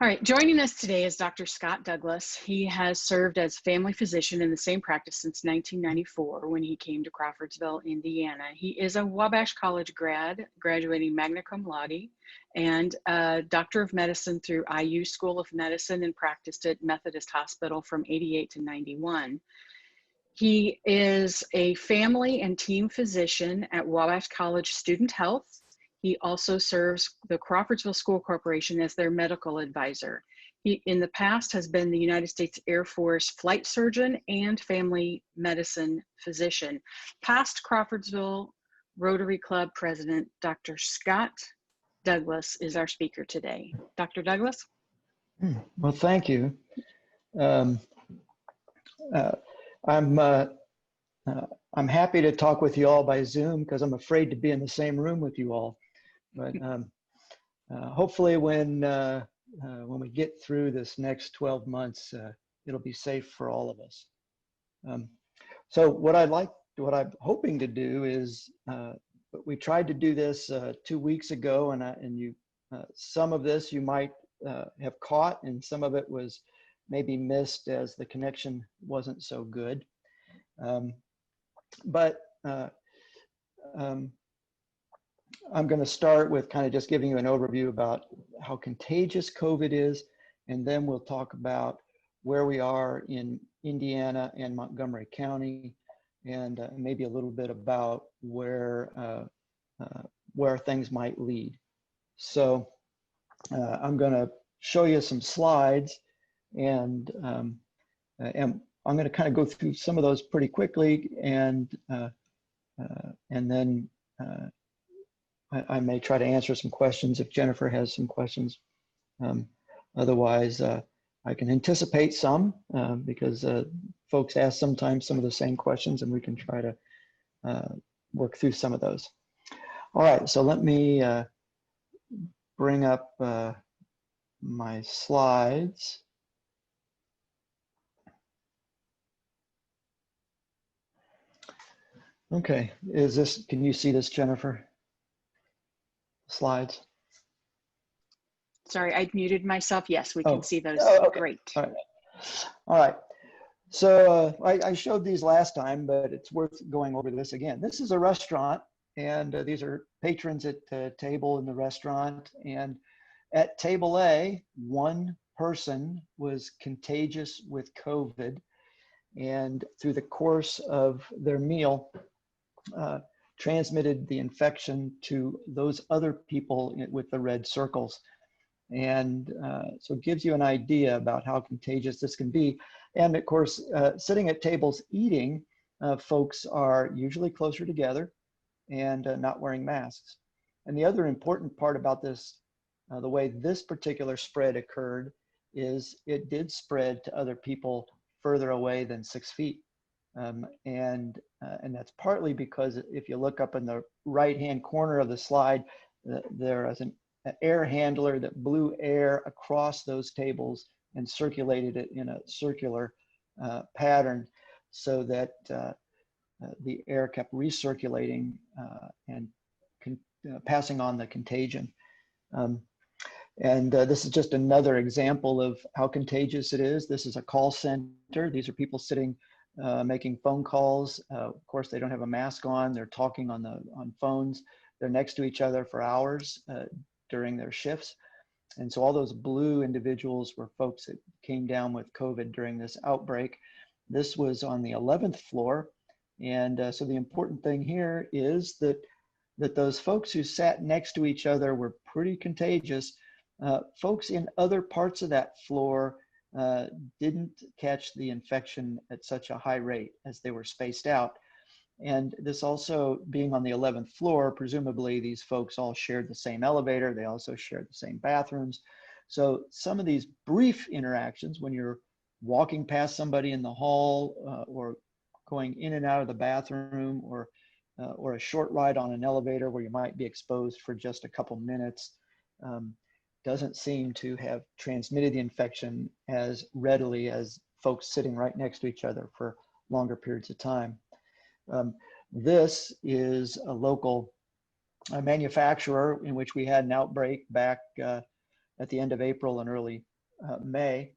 All right, joining us today is Dr. Scott Douglas. He has served as family physician in the same practice since 1994 when he came to Crawfordsville, Indiana. He is a Wabash College grad, graduating magna cum laude, and a doctor of medicine through IU School of Medicine, and practiced at Methodist Hospital from 88 to 91. He is a family and team physician at Wabash College Student Health. He also serves the Crawfordsville School Corporation as their medical advisor. He, in the past, has been the United States Air Force flight surgeon and family medicine physician. Past Crawfordsville Rotary Club president, Dr. Scott Douglas, is our speaker today. Dr. Douglas? Well, thank you. I'm happy to talk with you all by Zoom because I'm afraid to be in the same room with you all. But hopefully when we get through this next 12 months, it'll be safe for all of us. So what I'm hoping to do is, we tried to do this 2 weeks ago, and some of this you might have caught, and some of it was maybe missed as the connection wasn't so good. I'm going to start with kind of just giving you an overview about how contagious COVID is, and then we'll talk about where we are in Indiana and Montgomery County, and maybe a little bit about where things might lead. So I'm going to show you some slides, and I'm going to kind of go through some of those pretty quickly, and then I may try to answer some questions if Jennifer has some questions. Otherwise, I can anticipate some because folks ask sometimes some of the same questions, and we can try to work through some of those. All right, so let me bring up my slides. Okay, can you see this, Jennifer? Slides? Sorry, I muted myself. Yes, we can see those. Oh, okay. Great. All right. So I showed these last time, but it's worth going over this again. This is a restaurant, and these are patrons at the table in the restaurant. And at table A, one person was contagious with COVID, and through the course of their meal, transmitted the infection to those other people with the red circles. And so it gives you an idea about how contagious this can be. And of course, sitting at tables eating, folks are usually closer together and not wearing masks. And the other important part about this, the way this particular spread occurred, is it did spread to other people further away than 6 feet. And that's partly because if you look up in the right-hand corner of the slide, there is an air handler that blew air across those tables and circulated it in a circular pattern, so that the air kept recirculating and passing on the contagion. This is just another example of how contagious it is. This is a call center. These are people sitting making phone calls. Of course, they don't have a mask on. They're talking on phones. They're next to each other for hours during their shifts. And so all those blue individuals were folks that came down with COVID during this outbreak. This was on the 11th floor. And so the important thing here is that those folks who sat next to each other were pretty contagious. Folks in other parts of that floor didn't catch the infection at such a high rate as they were spaced out. And this also being on the 11th floor, presumably these folks all shared the same elevator. They also shared the same bathrooms. So some of these brief interactions, when you're walking past somebody in the hall or going in and out of the bathroom, or a short ride on an elevator where you might be exposed for just a couple minutes, doesn't seem to have transmitted the infection as readily as folks sitting right next to each other for longer periods of time. This is a local manufacturer in which we had an outbreak back at the end of April and early May.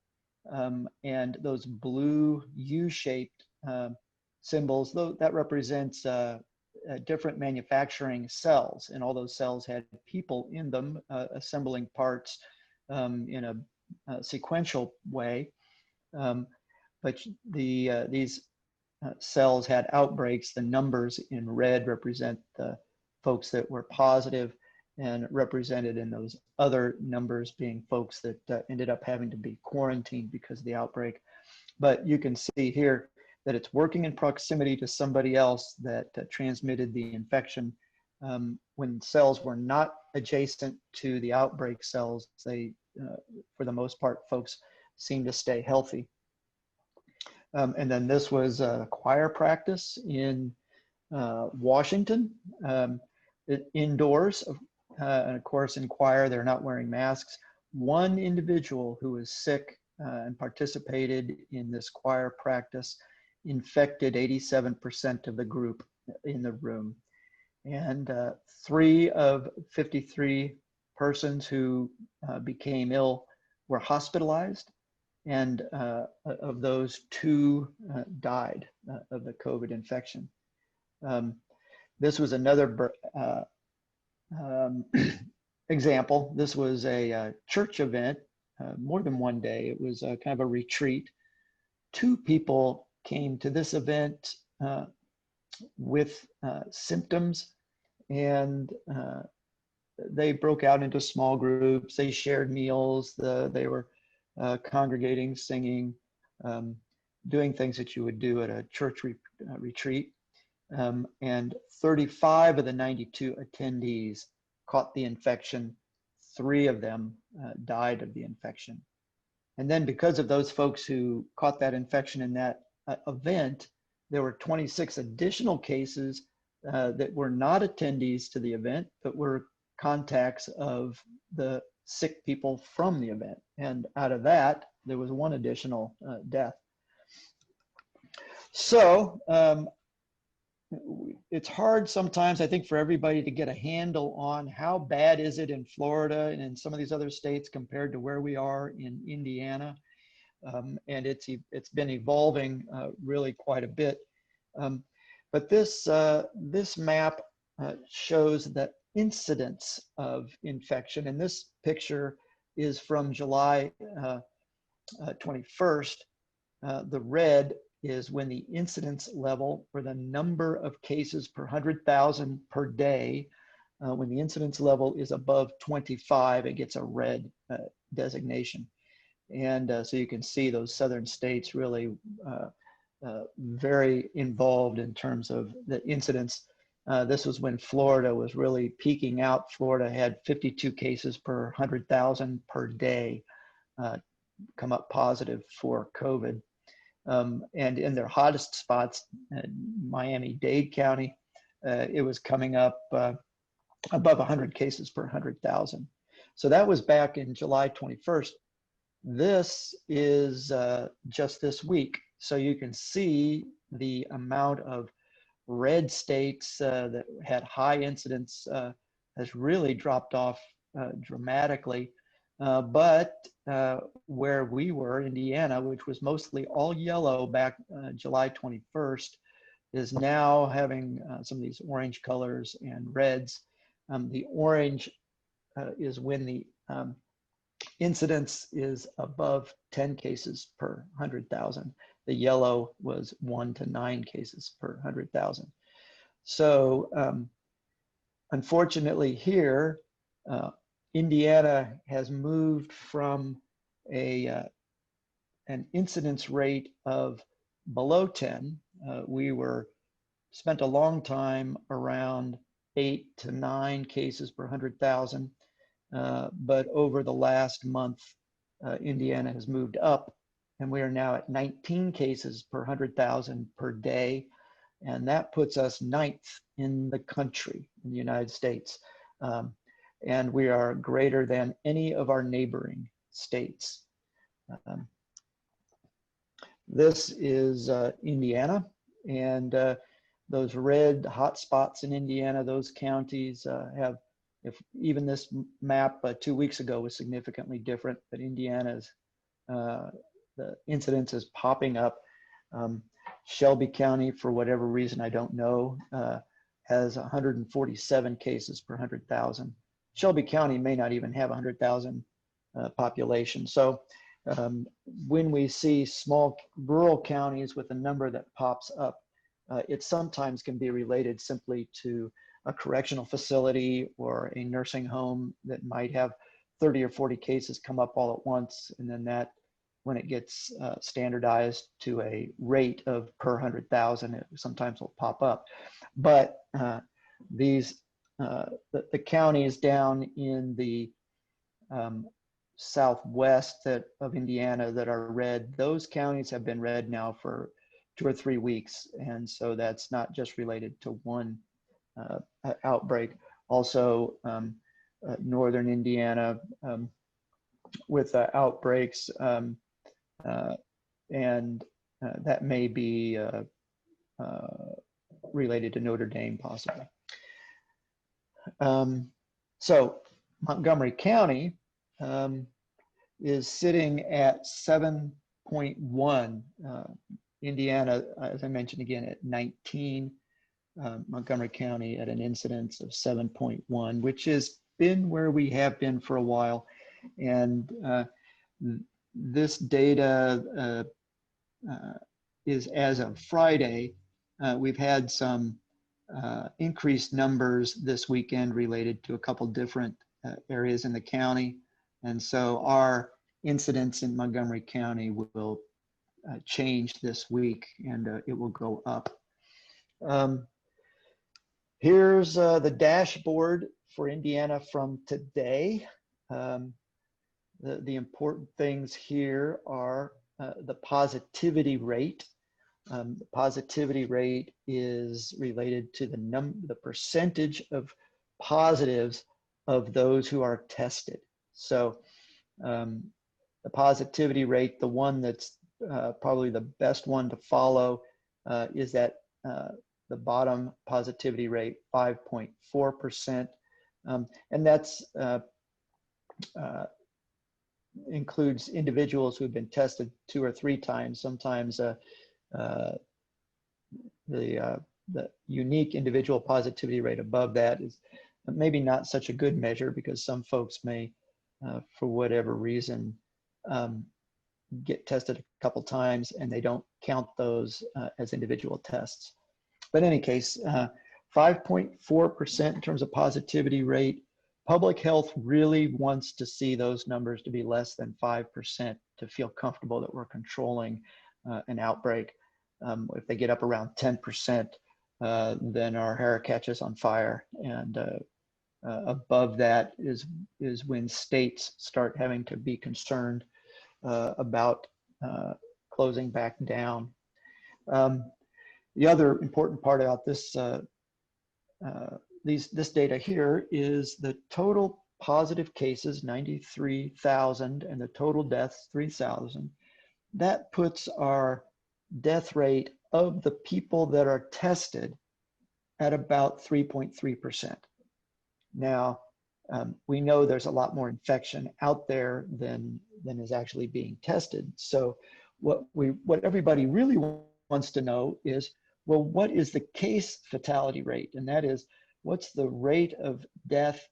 And those blue U-shaped symbols, though, that represents different manufacturing cells, and all those cells had people in them assembling parts in a sequential way. But these cells had outbreaks. The numbers in red represent the folks that were positive, and represented in those other numbers being folks that ended up having to be quarantined because of the outbreak. But you can see here that it's working in proximity to somebody else that transmitted the infection. When cells were not adjacent to the outbreak cells, they, for the most part, folks seem to stay healthy. And then this was a choir practice in Washington, indoors. And of course, in choir, they're not wearing masks. One individual who was sick and participated in this choir practice infected 87% of the group in the room. And 3 of 53 persons who became ill were hospitalized. And of those, 2 died of the COVID infection. This was another example. This was a church event, more than one day. It was kind of a retreat. 2 people came to this event with symptoms, and they broke out into small groups. They shared meals. They were congregating, singing, doing things that you would do at a church retreat. And 35 of the 92 attendees caught the infection. 3 of them died of the infection. And then because of those folks who caught that infection in that event, there were 26 additional cases that were not attendees to the event, but were contacts of the sick people from the event. And out of that, there was 1 additional death. So it's hard sometimes, I think, for everybody to get a handle on how bad is it in Florida and in some of these other states compared to where we are in Indiana. And it's been evolving really quite a bit. But this map shows the incidence of infection. And this picture is from July 21st. The red is when the incidence level, or the number of cases per 100,000 per day, when the incidence level is above 25, it gets a red designation. And so you can see those southern states really very involved in terms of the incidence. This was when Florida was really peaking out. Florida had 52 cases per 100,000 per day come up positive for COVID. And in their hottest spots, Miami-Dade County, it was coming up above 100 cases per 100,000. So that was back in July 21st. This is just this week. So you can see the amount of red states that had high incidence has really dropped off dramatically. But where we were, Indiana, which was mostly all yellow back July 21st, is now having some of these orange colors and reds. The orange is when the incidence is above 10 cases per 100,000. The yellow was 1 to 9 cases per 100,000. So unfortunately here, Indiana has moved from an incidence rate of below 10. We spent a long time around 8 to 9 cases per 100,000. But over the last month, Indiana has moved up, and we are now at 19 cases per 100,000 per day. And that puts us 9th in the country, in the United States. And we are greater than any of our neighboring states. This is Indiana, and those red hot spots in Indiana, those counties have, if even this map 2 weeks ago was significantly different, but Indiana is the incidence is popping up. Shelby County, for whatever reason, I don't know, has 147 cases per 100,000. Shelby County may not even have 100,000 population. So when we see small rural counties with a number that pops up, it sometimes can be related simply to a correctional facility or a nursing home that might have 30 or 40 cases come up all at once. And then that, when it gets standardized to a rate of per 100,000, it sometimes will pop up. But the counties down in the southwest of Indiana that are red, those counties have been red now for 2 or 3 weeks. And so that's not just related to one outbreak. Also, northern Indiana with outbreaks, and that may be related to Notre Dame possibly. So Montgomery County is sitting at 7.1. Indiana, as I mentioned again, at 19. Montgomery County at an incidence of 7.1, which has been where we have been for a while. And this data is as of Friday. We've had some increased numbers this weekend related to a couple different areas in the county. And so our incidence in Montgomery County will change this week, and it will go up. Here's the dashboard for Indiana from today. The important things here are the positivity rate. The positivity rate is related to the percentage of positives of those who are tested. So the positivity rate, the one that's probably the best one to follow, is that the bottom positivity rate, 5.4%. And that's includes individuals who've been tested 2 or 3 times. Sometimes the unique individual positivity rate above that is maybe not such a good measure, because some folks may, for whatever reason, get tested a couple times and they don't count those as individual tests. But in any case, 5.4% in terms of positivity rate. Public health really wants to see those numbers to be less than 5% to feel comfortable that we're controlling an outbreak. If they get up around 10%, then our hair catches on fire. And above that is when states start having to be concerned about closing back down. The other important part about this data here is the total positive cases, 93,000, and the total deaths, 3,000. That puts our death rate of the people that are tested at about 3.3%. Now, we know there's a lot more infection out there than is actually being tested. So what everybody really wants to know is, well, what is the case fatality rate? And that is, what's the rate of death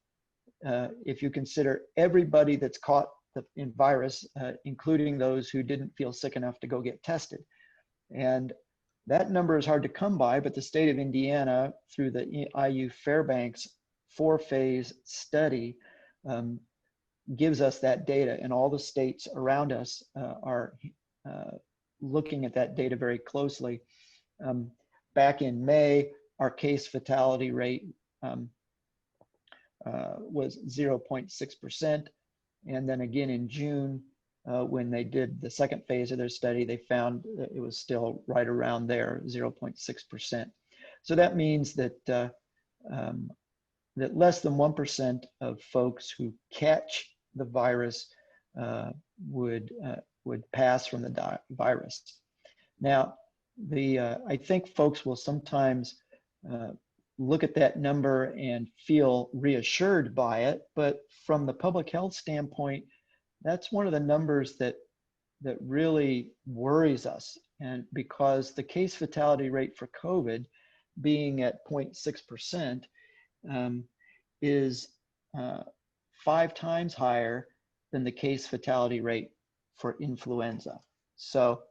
if you consider everybody that's caught in virus, including those who didn't feel sick enough to go get tested. And that number is hard to come by, but the state of Indiana, through the IU Fairbanks 4-phase study, gives us that data, and all the states around us are looking at that data very closely. Back in May, our case fatality rate was 0.6%. And then again in June, when they did the second phase of their study, they found that it was still right around there, 0.6%. So that means that that less than 1% of folks who catch the virus would pass from the virus. Now, I think folks will sometimes look at that number and feel reassured by it, but from the public health standpoint, that's one of the numbers that that really worries us. And because the case fatality rate for COVID being at 0.6% is 5 times higher than the case fatality rate for influenza. So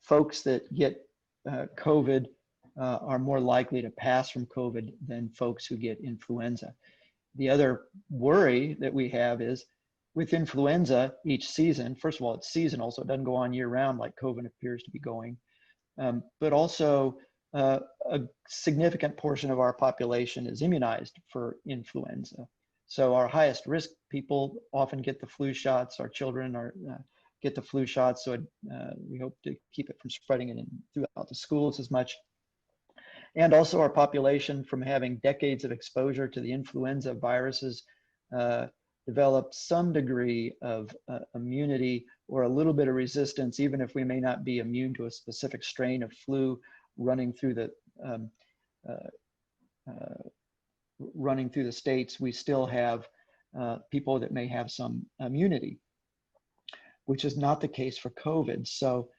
folks that get COVID are more likely to pass from COVID than folks who get influenza. The other worry that we have is with influenza each season, first of all, it's seasonal, so it doesn't go on year round like COVID appears to be going, but also a significant portion of our population is immunized for influenza. So our highest risk people often get the flu shots. Our children get the flu shots, so we hope to keep it from spreading it throughout the schools as much. And also our population from having decades of exposure to the influenza viruses develop some degree of immunity or a little bit of resistance, even if we may not be immune to a specific strain of flu running through the states. We still have people that may have some immunity, which is not the case for COVID. So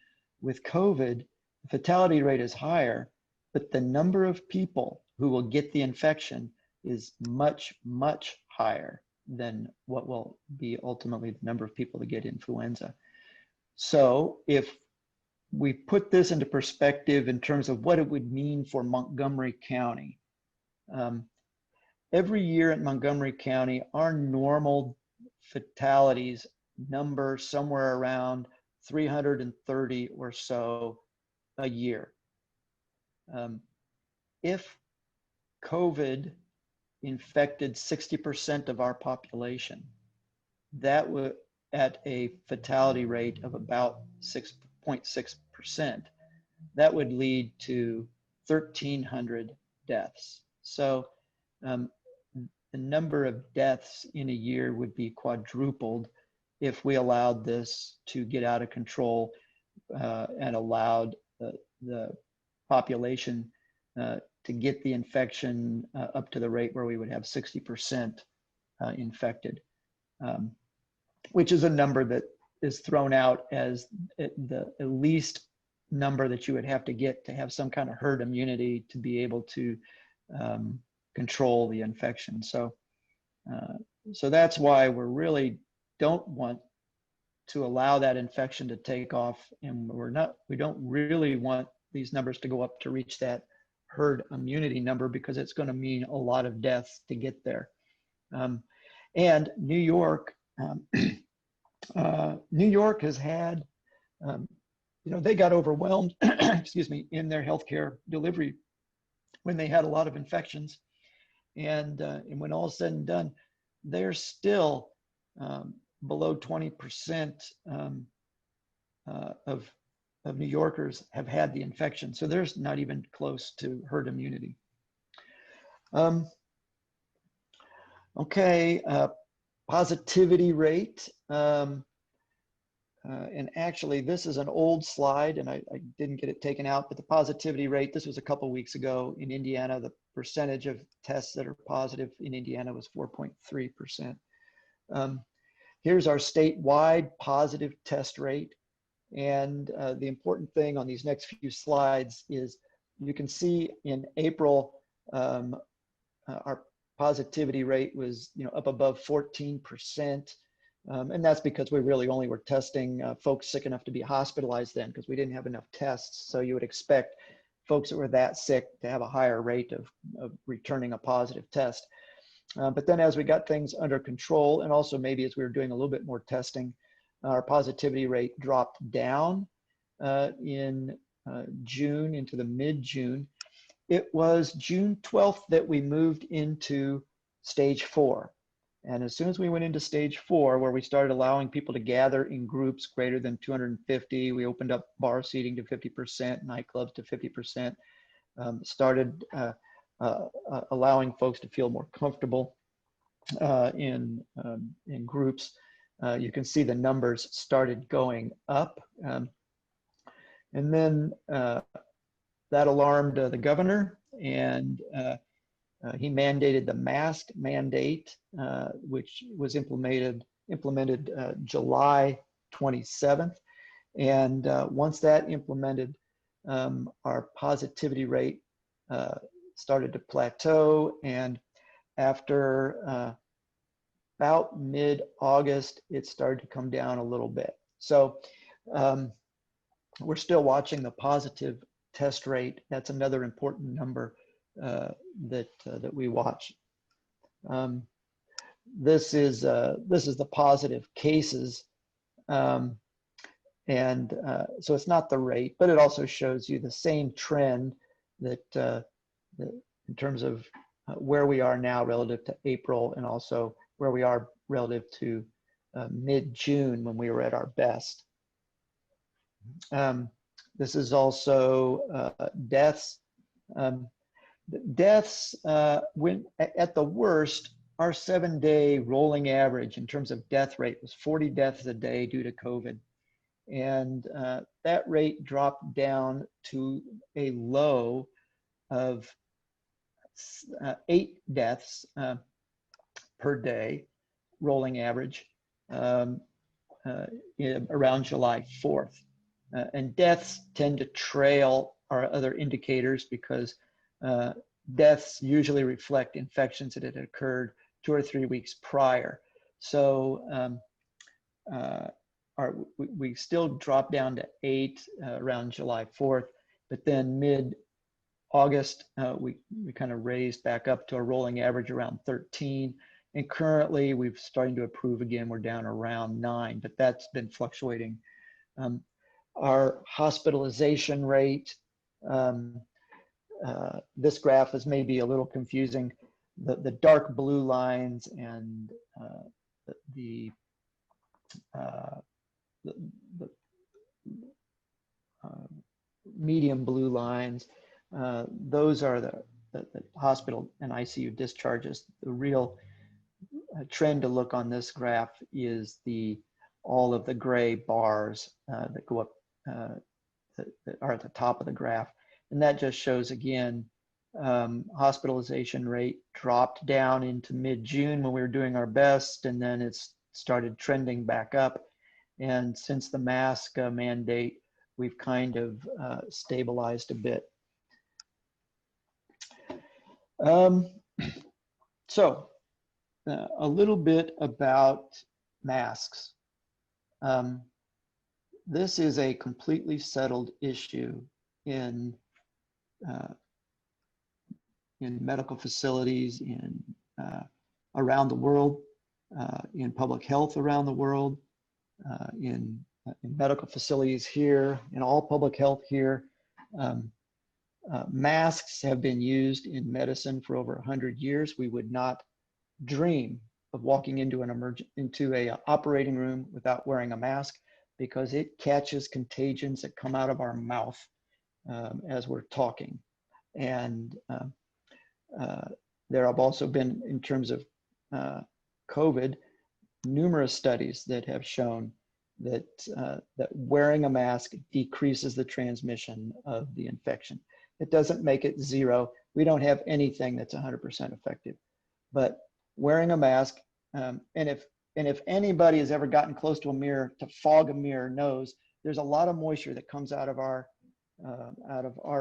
with COVID, the fatality rate is higher, but the number of people who will get the infection is much, much higher than what will be ultimately the number of people that get influenza. So if we put this into perspective in terms of what it would mean for Montgomery County, every year in Montgomery County, our normal fatalities number somewhere around 330 or so a year. If COVID infected 60% of our population, that would, at a fatality rate of about 6.6%, that would lead to 1,300 deaths. So the number of deaths in a year would be quadrupled if we allowed this to get out of control and allowed the population to get the infection up to the rate where we would have 60% infected, which is a number that is thrown out as the least number that you would have to get to have some kind of herd immunity to be able to control the infection. So that's why we really don't want to allow that infection to take off, and we don't really want these numbers to go up to reach that herd immunity number, because it's going to mean a lot of deaths to get there. And New York, New York has had, they got overwhelmed, excuse me, in their healthcare delivery when they had a lot of infections, and when all is said and done, they're still below 20% of New Yorkers have had the infection. So there's not even close to herd immunity. Okay, positivity rate. And actually, this is an old slide, and I didn't get it taken out, but the positivity rate, this was a couple weeks ago in Indiana, the percentage of tests that are positive in Indiana was 4.3%. Here's our statewide positive test rate. And the important thing on these next few slides is you can see in April, our positivity rate was up above 14%. And that's because we really only were testing folks sick enough to be hospitalized then, because we didn't have enough tests. So you would expect folks that were that sick to have a higher rate of returning a positive test. But then as we got things under control, and also maybe as we were doing a little bit more testing, our positivity rate dropped down in June, into the mid-June. It was June 12th that we moved into stage 4. And as soon as we went into stage 4, where we started allowing people to gather in groups greater than 250, we opened up bar seating to 50%, nightclubs to 50%, started allowing folks to feel more comfortable in groups. You can see the numbers started going up. And then that alarmed the governor, and he mandated the mask mandate, which was implemented July 27th. And once that implemented, our positivity rate started to plateau. And after about mid-August, it started to come down a little bit. So we're still watching the positive test rate. That's another important number that we watch. This is the positive cases. So it's not the rate, but it also shows you the same trend that in terms of where we are now relative to April, and also where we are relative to mid-June when we were at our best. This is also deaths. Deaths, when at the worst, our 7-day rolling average in terms of death rate was 40 deaths a day due to COVID. And that rate dropped down to a low of 8 deaths per day, rolling average, around July 4th. And deaths tend to trail our other indicators because deaths usually reflect infections that had occurred 2 or 3 weeks prior. So we still dropped down to 8 around July 4th, but then mid-August, we kind of raised back up to a rolling average around 13. And currently we're starting to improve again. We're down around 9, but that's been fluctuating. Our hospitalization rate, this graph is maybe a little confusing. The dark blue lines and the medium blue lines, those are the hospital and ICU discharges. The real trend to look on this graph is all of the gray bars that go up, that are at the top of the graph. And that just shows, again, hospitalization rate dropped down into mid-June when we were doing our best, and then it's started trending back up. And since the mask mandate, we've kind of stabilized a bit. So a little bit about masks. This is a completely settled issue in medical facilities around the world, in public health around the world, in medical facilities here, in all public health here. Masks have been used in medicine for over 100 years. We would not dream of walking into an operating room without wearing a mask, because it catches contagions that come out of our mouth as we're talking. And there have also been, in terms of COVID, numerous studies that have shown that wearing a mask decreases the transmission of the infection. It doesn't make it zero. We don't have anything that's 100% effective, but wearing a mask, and if anybody has ever gotten close to a mirror to fog a mirror, knows there's a lot of moisture that comes out of our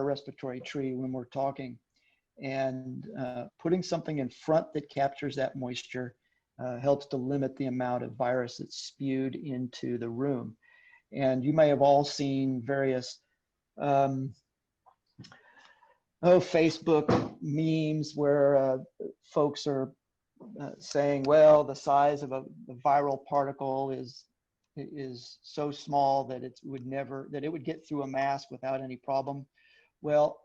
respiratory tree when we're talking, and putting something in front that captures that moisture helps to limit the amount of virus that's spewed into the room. And you may have all seen various Facebook memes where folks are saying, well, the size of the viral particle is so small that it would get through a mask without any problem. Well,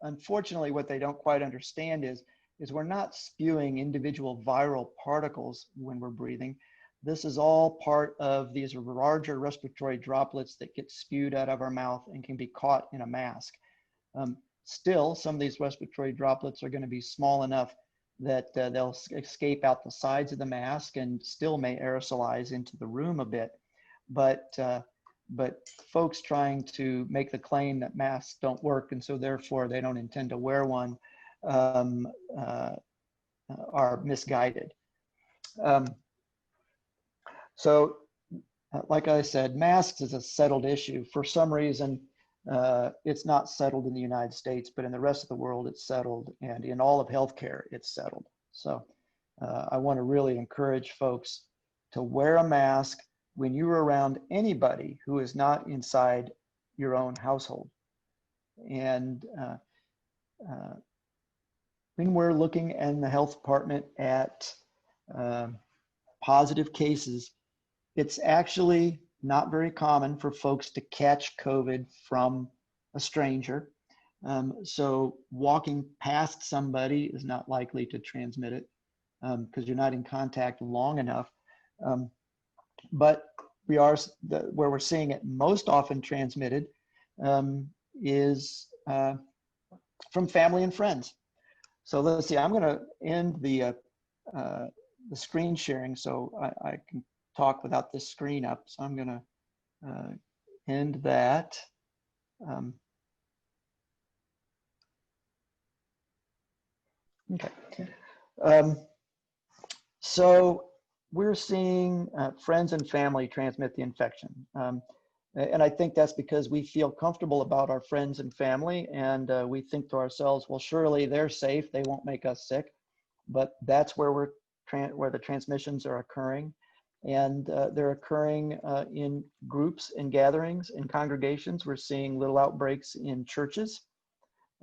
unfortunately, what they don't quite understand is we're not spewing individual viral particles when we're breathing. This is all part of these larger respiratory droplets that get spewed out of our mouth and can be caught in a mask. Still, some of these respiratory droplets are going to be small enough that they'll escape out the sides of the mask and still may aerosolize into the room a bit. But folks trying to make the claim that masks don't work and so therefore they don't intend to wear one are misguided. So like I said, masks is a settled issue. For some reason, it's not settled in the United States, but in the rest of the world, it's settled. And in all of healthcare, it's settled. So I want to really encourage folks to wear a mask when you're around anybody who is not inside your own household. And when we're looking in the health department at positive cases, it's actually not very common for folks to catch COVID from a stranger. So walking past somebody is not likely to transmit it because you're not in contact long enough. But we are, where we're seeing it most often transmitted is from family and friends. So let's see, I'm gonna end the screen sharing so I can talk without this screen up. So I'm gonna end that. Okay. So we're seeing friends and family transmit the infection. And I think that's because we feel comfortable about our friends and family, and we think to ourselves, well, surely they're safe, they won't make us sick. But that's where where the transmissions are occurring. And they're occurring in groups and gatherings and congregations. We're seeing little outbreaks in churches.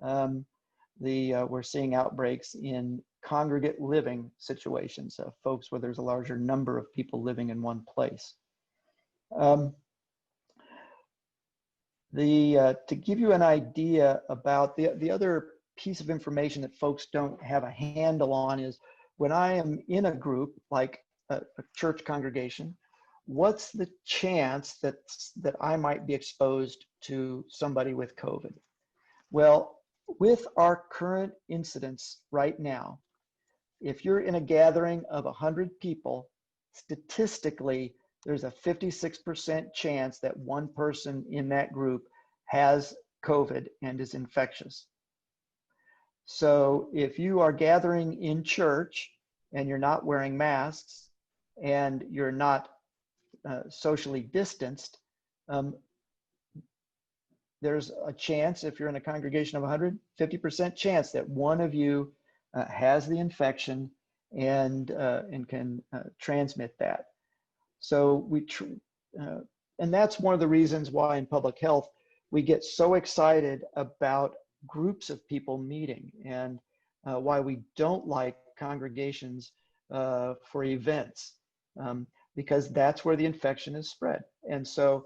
We're seeing outbreaks in congregate living situations, folks where there's a larger number of people living in one place. To give you an idea about the other piece of information that folks don't have a handle on is when I am in a group like a church congregation, what's the chance that I might be exposed to somebody with COVID? Well, with our current incidence right now, if you're in a gathering of 100 people, statistically, there's a 56% chance that one person in that group has COVID and is infectious. So if you are gathering in church and you're not wearing masks and you're not socially distanced, there's a chance, if you're in a congregation of 100, 50% chance that one of you has the infection and can transmit that. So and that's one of the reasons why in public health, we get so excited about groups of people meeting and why we don't like congregations for events, because that's where the infection is spread. And so,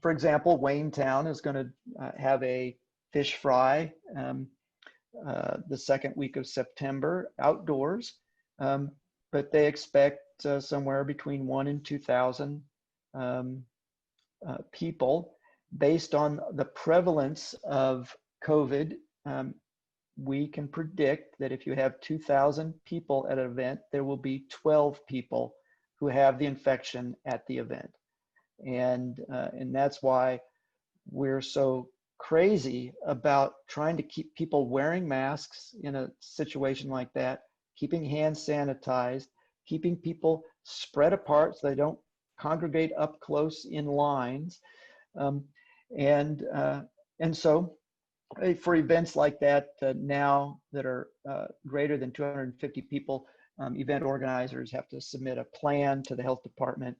for example, Waynetown is going to have a fish fry the second week of September outdoors, but they expect somewhere between 1,000 and 2,000 people. Based on the prevalence of COVID, we can predict that if you have 2,000 people at an event, there will be 12 people who have the infection at the event. And that's why we're so crazy about trying to keep people wearing masks in a situation like that, keeping hands sanitized, keeping people spread apart so they don't congregate up close in lines. And so for events like that now that are greater than 250 people, event organizers have to submit a plan to the health department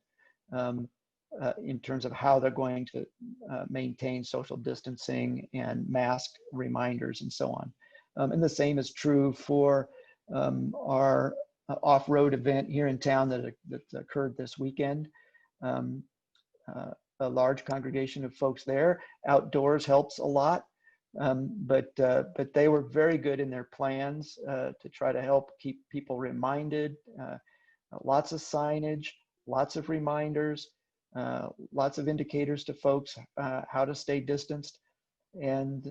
in terms of how they're going to maintain social distancing and mask reminders and so on. And the same is true for our off-road event here in town that occurred this weekend. A large congregation of folks there. Outdoors helps a lot, but they were very good in their plans to try to help keep people reminded. Lots of signage, lots of reminders, lots of indicators to folks how to stay distanced, and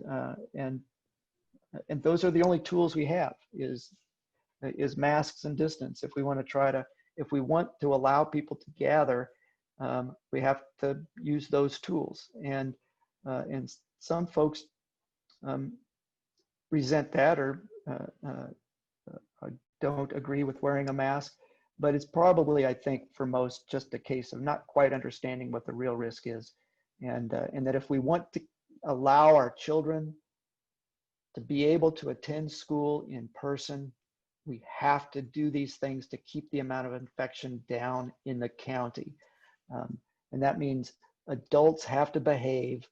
those are the only tools we have is masks and distance. If we want to allow people to gather, we have to use those tools, and some folks resent that or don't agree with wearing a mask. but it's probably, I think, for most, just a case of not quite understanding what the real risk is. And that if we want to allow our children to be able to attend school in person, we have to do these things to keep the amount of infection down in the county. And that means adults have to behave.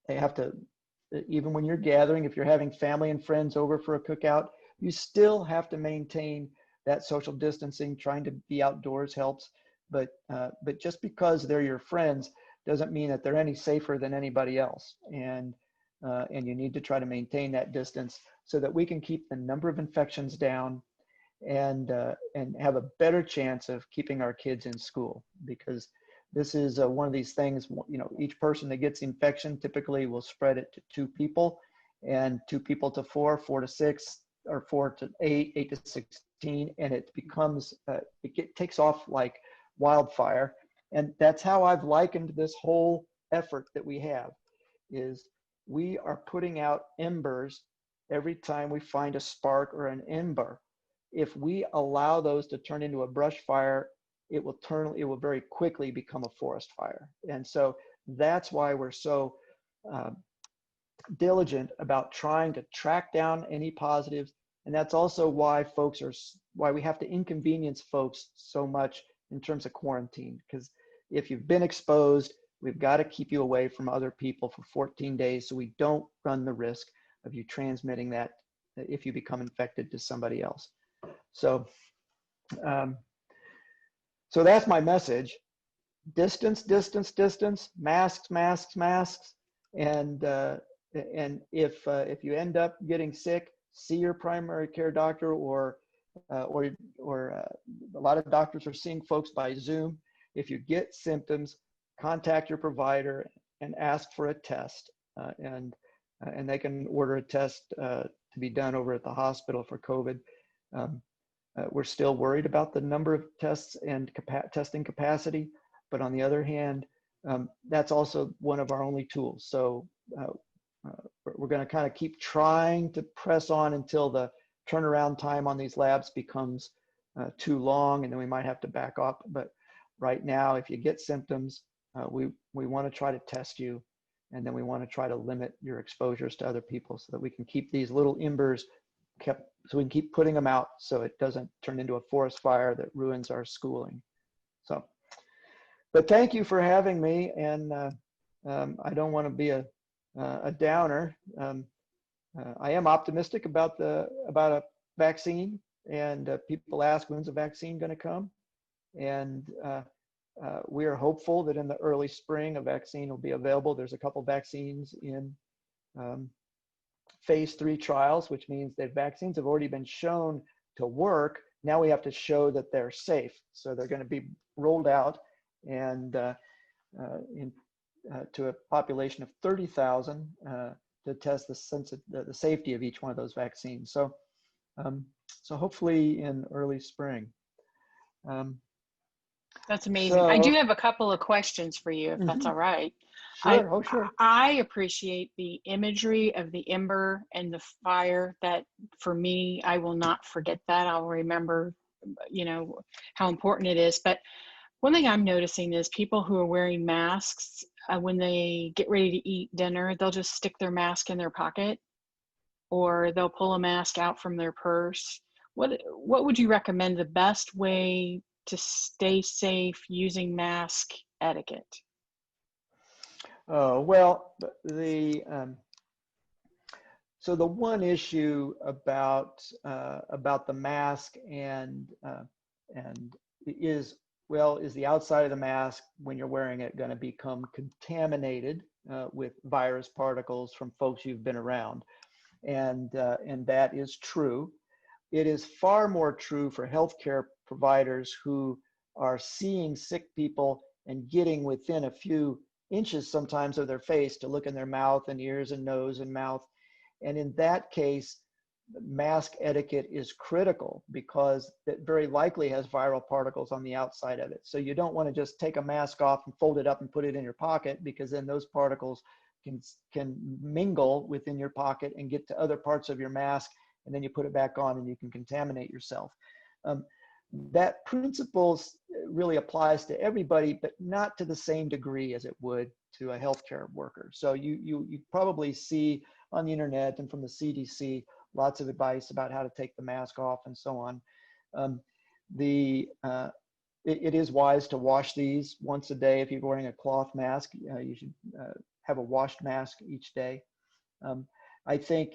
They have to, even when you're gathering, if you're having family and friends over for a cookout, you still have to maintain that social distancing. Trying to be outdoors helps, but just because they're your friends doesn't mean that they're any safer than anybody else. And you need to try to maintain that distance so that we can keep the number of infections down and have a better chance of keeping our kids in school. Because this is one of these things, each person that gets infection typically will spread it to 2 people, and 2 people to 4, 4 to 6, or 4 to 8, 8 to 16, and it becomes, takes off like wildfire. And that's how I've likened this whole effort that we have, is we are putting out embers every time we find a spark or an ember. If we allow those to turn into a brush fire, it will very quickly become a forest fire. And so that's why we're so diligent about trying to track down any positives. And that's also why why we have to inconvenience folks so much in terms of quarantine. Because if you've been exposed, we've got to keep you away from other people for 14 days so we don't run the risk of you transmitting that if you become infected to somebody else. So, so that's my message. Distance, distance, distance, masks, masks, masks. And if you end up getting sick, see your primary care doctor, or a lot of doctors are seeing folks by Zoom. If you get symptoms, contact your provider and ask for a test, and they can order a test to be done over at the hospital for COVID. We're still worried about the number of tests and testing capacity, but on the other hand, that's also one of our only tools. So we're going to kind of keep trying to press on until the turnaround time on these labs becomes too long, and then we might have to back off. But right now, if you get symptoms, we want to try to test you, and then we want to try to limit your exposures to other people so that we can keep these little embers kept, so we can keep putting them out so it doesn't turn into a forest fire that ruins our schooling. So, but thank you for having me, and I don't want to be a downer. I am optimistic about a vaccine, and people ask, when's the vaccine going to come? And we are hopeful that in the early spring a vaccine will be available. There's a couple vaccines in phase 3 trials, which means that vaccines have already been shown to work. Now we have to show that they're safe. So they're going to be rolled out and to a population of 30,000 to test the safety of each one of those vaccines. So, so hopefully in early spring. That's amazing. I do have a couple of questions for you, if that's all right. Sure. Sure. I appreciate the imagery of the ember and the fire. That, for me, I will not forget that. I'll remember, how important it is. But one thing I'm noticing is people who are wearing masks, when they get ready to eat dinner, they'll just stick their mask in their pocket, or they'll pull a mask out from their purse. What would you recommend the best way to stay safe using mask etiquette? Well, so the one issue about the mask and is the outside of the mask when you're wearing it going to become contaminated with virus particles from folks you've been around? And that is true. It is far more true for healthcare providers who are seeing sick people and getting within a few inches sometimes of their face to look in their mouth and ears and nose and mouth. And in that case, mask etiquette is critical because it very likely has viral particles on the outside of it. So you don't want to just take a mask off and fold it up and put it in your pocket, because then those particles can mingle within your pocket and get to other parts of your mask, and then you put it back on and you can contaminate yourself. that principle really applies to everybody, but not to the same degree as it would to a healthcare worker. So you probably see on the internet and from the CDC lots of advice about how to take the mask off and so on. It is wise to wash these once a day. If you're wearing a cloth mask, you should have a washed mask each day. I think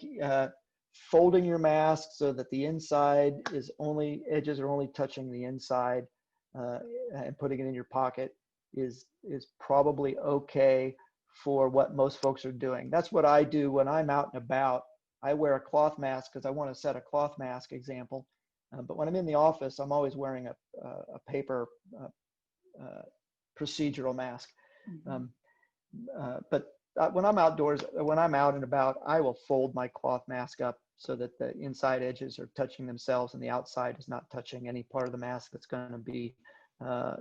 folding your mask so that the inside is edges are only touching the inside, and putting it in your pocket is probably okay for what most folks are doing. That's what I do when I'm out and about. I wear a cloth mask because I want to set a cloth mask example. But when I'm in the office, I'm always wearing a paper procedural mask. But when I'm outdoors, when I'm out and about, I will fold my cloth mask up so that the inside edges are touching themselves and the outside is not touching any part of the mask that's going to be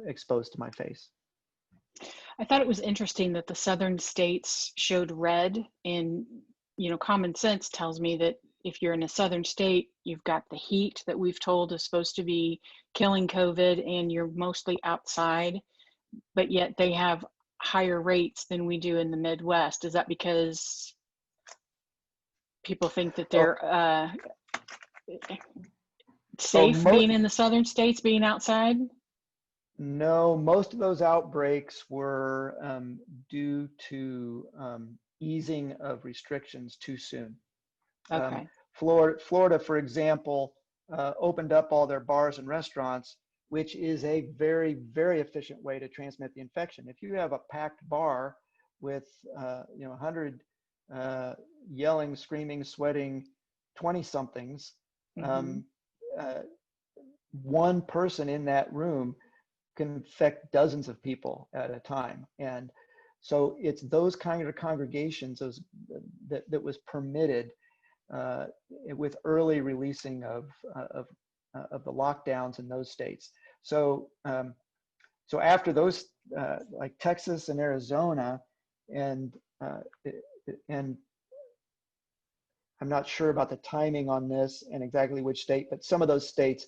exposed to my face. I thought it was interesting that the southern states showed red, and common sense tells me that if you're in a southern state, you've got the heat that we've told is supposed to be killing COVID, and you're mostly outside, but yet they have higher rates than we do in the Midwest. Is that because people think that they're safe being in the southern states, being outside? No, most of those outbreaks were due to easing of restrictions too soon. Okay. Florida, for example, opened up all their bars and restaurants, which is a very, very efficient way to transmit the infection. If you have a packed bar with 100 yelling, screaming, sweating 20-somethings, one person in that room can infect dozens of people at a time. And so it's those kind of congregations that was permitted with early releasing of the lockdowns in those states. So so after those, like Texas and Arizona, and I'm not sure about the timing on this and exactly which state, but some of those states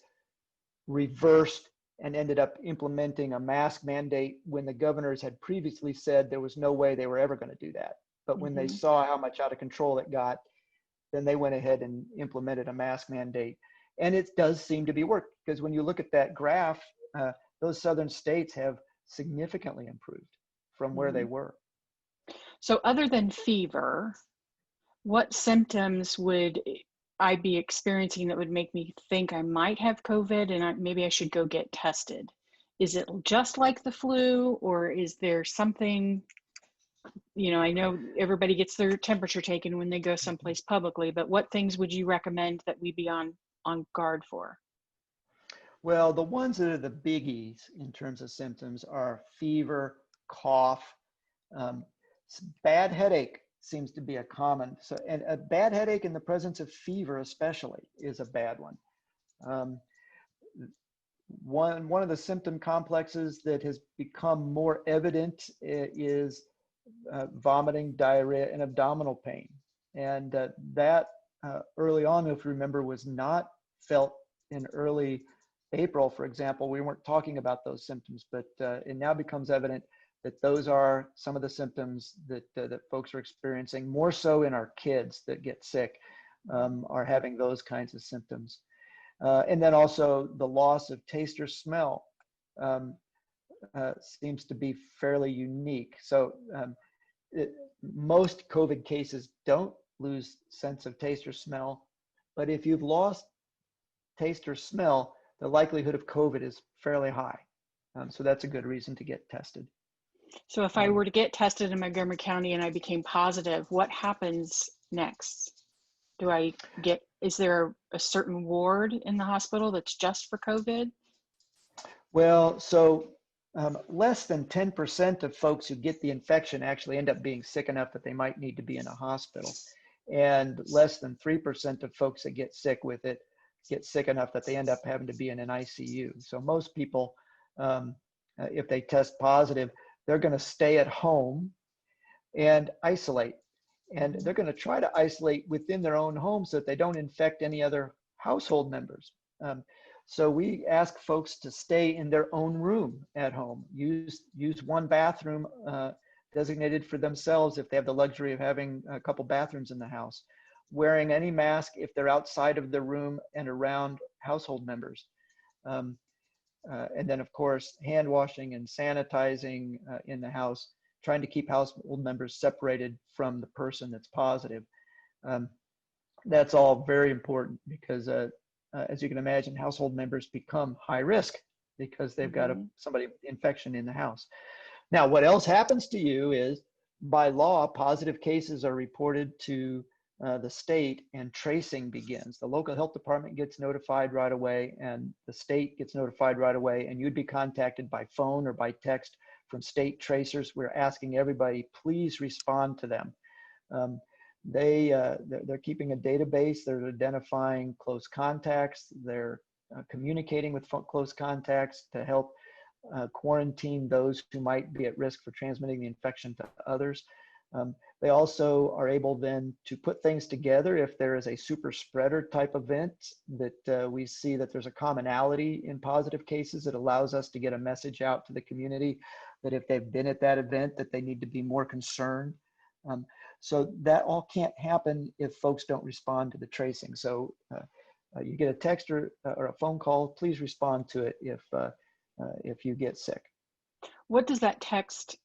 reversed and ended up implementing a mask mandate when the governors had previously said there was no way they were ever going to do that. But when they saw how much out of control it got, then they went ahead and implemented a mask mandate. And it does seem to be working, because when you look at that graph, those southern states have significantly improved from where they were. So other than fever, what symptoms would I be experiencing that would make me think I might have COVID and maybe I should go get tested? Is it just like the flu, or is there something, I know everybody gets their temperature taken when they go someplace publicly, but what things would you recommend that we be on guard for? Well, the ones that are the biggies in terms of symptoms are fever, cough, bad headache seems to be a common. So, and a bad headache in the presence of fever especially is a bad one. One of the symptom complexes that has become more evident is vomiting, diarrhea, and abdominal pain. And that early on, if you remember, was not felt in early April, for example. We weren't talking about those symptoms, but it now becomes evident that those are some of the symptoms that folks are experiencing, more so in our kids that get sick, are having those kinds of symptoms. And then also the loss of taste or smell seems to be fairly unique. So most COVID cases don't lose sense of taste or smell, but if you've lost taste or smell, the likelihood of COVID is fairly high. So that's a good reason to get tested. So if I were to get tested in Montgomery County and I became positive, what happens next? Is there a certain ward in the hospital that's just for COVID? Well, so less than 10% of folks who get the infection actually end up being sick enough that they might need to be in a hospital. And less than 3% of folks that get sick with it get sick enough that they end up having to be in an ICU. So most people, if they test positive, they're going to stay at home and isolate. And they're going to try to isolate within their own home so that they don't infect any other household members. So we ask folks to stay in their own room at home, use one bathroom designated for themselves if they have the luxury of having a couple bathrooms in the house, wearing any mask if they're outside of the room and around household members. And then of course, hand washing and sanitizing in the house, trying to keep household members separated from the person that's positive. That's all very important because as you can imagine, household members become high risk because they've got somebody with infection in the house. Now, what else happens to you is, by law, positive cases are reported to the state and tracing begins. The local health department gets notified right away and the state gets notified right away, and you'd be contacted by phone or by text from state tracers. We're asking everybody, please respond to them. They're keeping a database. They're identifying close contacts. They're communicating with close contacts to help quarantine those who might be at risk for transmitting the infection to others. They also are able then to put things together if there is a super spreader type event that we see that there's a commonality in positive cases. It allows us to get a message out to the community that if they've been at that event, that they need to be more concerned. So that all can't happen if folks don't respond to the tracing. So you get a text or a phone call, please respond to it if you get sick. What does that text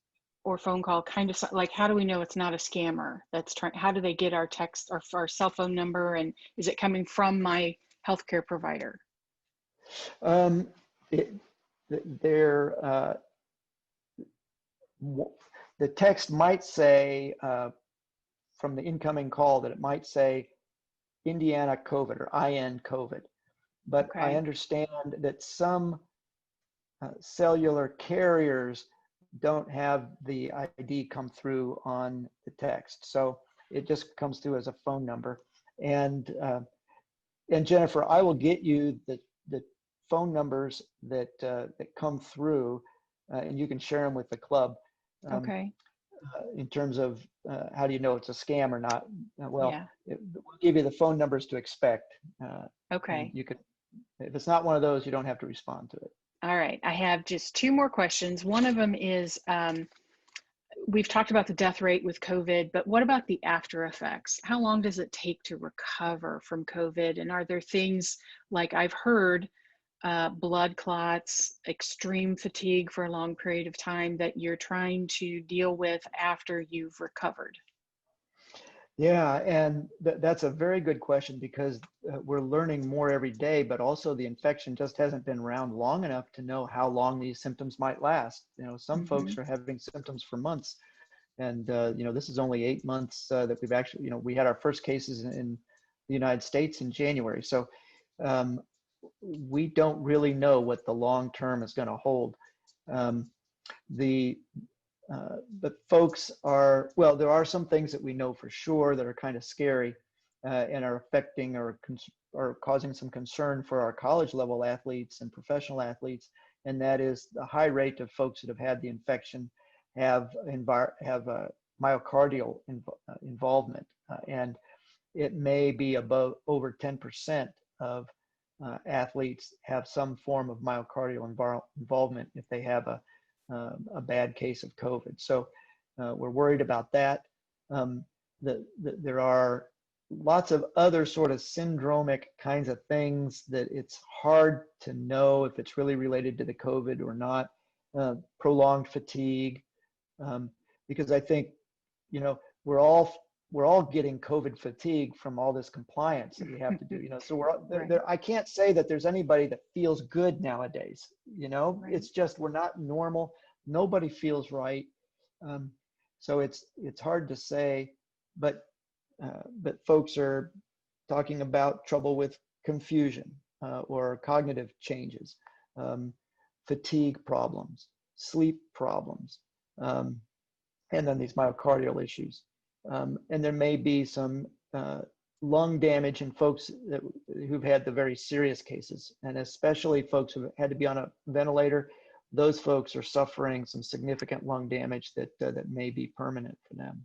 or phone call kind of like? How do we know it's not a scammer that's trying? How do they get our text or our cell phone number, and is it coming from my healthcare provider? The text might say from the incoming call that it might say Indiana COVID or IN COVID, but Okay. I understand that some cellular carriers don't have the ID come through on the text, so it just comes through as a phone number. And Jennifer, I will get you the phone numbers that come through, and you can share them with the club. Okay. In terms of how do you know it's a scam or not? Well, yeah. We'll give you the phone numbers to expect. Okay. You could, if it's not one of those, you don't have to respond to it. All right. I have just two more questions. One of them is, we've talked about the death rate with COVID, but what about the after effects? How long does it take to recover from COVID? And are there things like I've heard blood clots, extreme fatigue for a long period of time that you're trying to deal with after you've recovered? Yeah, and that's a very good question because we're learning more every day, but also the infection just hasn't been around long enough to know how long these symptoms might last. You know, some folks are having symptoms for months, and you know, this is only 8 months that we've actually, you know, we had our first cases in the United States in January. So we don't really know what the long term is going to hold. But folks are, well, there are some things that we know for sure that are kind of scary and are affecting or causing some concern for our college level athletes and professional athletes. And that is the high rate of folks that have had the infection have myocardial involvement. And it may be above over 10% of athletes have some form of myocardial involvement if they have a bad case of COVID. So we're worried about that. There are lots of other sort of syndromic kinds of things that it's hard to know if it's really related to the COVID or not. Prolonged fatigue, because I think, you know, we're all getting COVID fatigue from all this compliance that we have to do, you know, so right. I can't say that there's anybody that feels good nowadays, you know, right. It's just, we're not normal. Nobody feels right. So it's hard to say, but folks are talking about trouble with confusion or cognitive changes, fatigue problems, sleep problems, and then these myocardial issues. And there may be some lung damage in folks who've had the very serious cases, and especially folks who've had to be on a ventilator. Those folks are suffering some significant lung damage that may be permanent for them.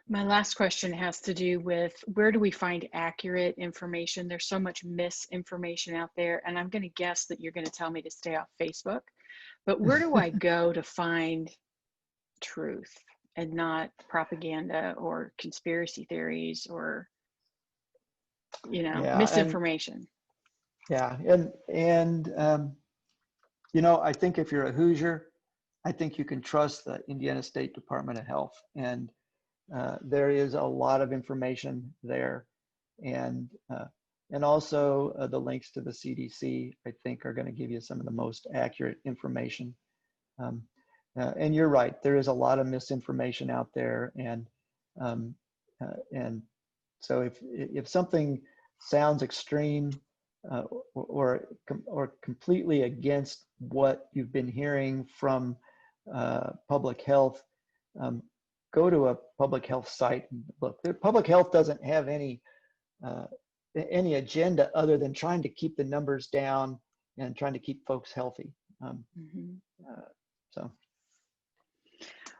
My last question has to do with where do we find accurate information? There's so much misinformation out there, and I'm going to guess that you're going to tell me to stay off Facebook. But where do I go to find truth and not propaganda or conspiracy theories or, Yeah, misinformation? I think if you're a Hoosier, I think you can trust the Indiana State Department of Health, and there is a lot of information there, and also the links to the CDC, I think, are going to give you some of the most accurate information. And you're right, there is a lot of misinformation out there, and so if something sounds extreme or completely against what you've been hearing from public health, go to a public health site and look. Public health doesn't have any agenda other than trying to keep the numbers down and trying to keep folks healthy. So.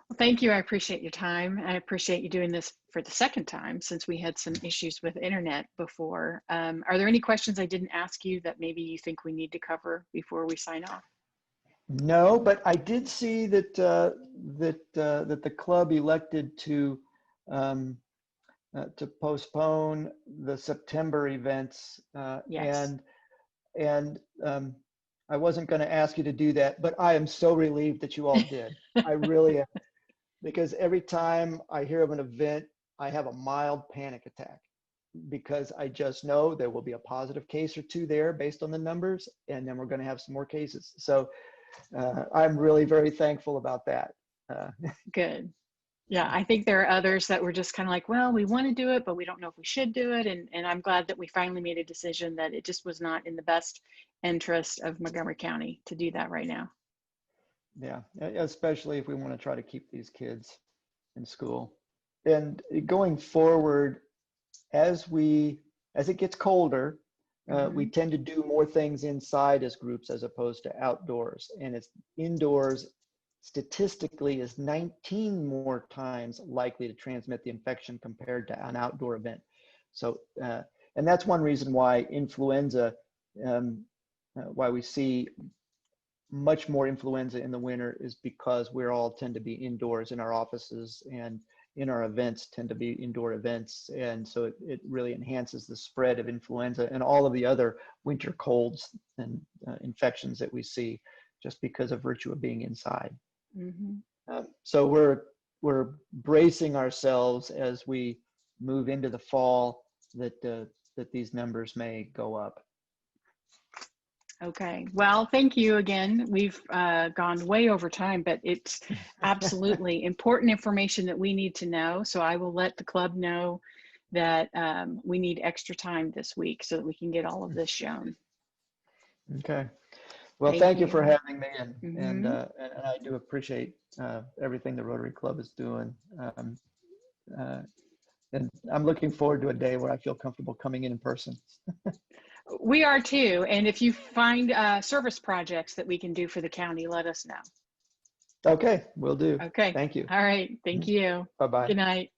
Well, thank you. I appreciate your time. I appreciate you doing this for the second time since we had some issues with internet before. Are there any questions I didn't ask you that maybe you think we need to cover before we sign off? No, but I did see that that the club elected to postpone the September events, Yes. and I wasn't going to ask you to do that, but I am so relieved that you all did. I really am, because every time I hear of an event, I have a mild panic attack, because I just know there will be a positive case or two there based on the numbers, and then we're going to have some more cases. So I'm really very thankful about that. Good. Yeah, I think there are others that were just kind of like, well, we want to do it, but we don't know if we should do it. And I'm glad that we finally made a decision that it just was not in the best interest of Montgomery County to do that right now. Yeah, especially if we want to try to keep these kids in school. And going forward, as it gets colder, we tend to do more things inside as groups as opposed to outdoors. And it's indoors statistically is 19 more times likely to transmit the infection compared to an outdoor event. So, and that's one reason why influenza, why we see much more influenza in the winter, is because we all tend to be indoors in our offices, and in our events tend to be indoor events. And so it really enhances the spread of influenza and all of the other winter colds and infections that we see, just because of virtue of being inside. So we're bracing ourselves as we move into the fall that these numbers may go up. Okay, well, thank you again. We've gone way over time, but it's absolutely important information that we need to know. So I will let the club know that we need extra time this week so that we can get all of this shown. Okay. Well, thank you for having me, and I do appreciate everything the Rotary Club is doing. And I'm looking forward to a day where I feel comfortable coming in person. We are too. And if you find service projects that we can do for the county, let us know. Okay, will do. Okay. Thank you. All right. Thank you. Bye-bye. Good night.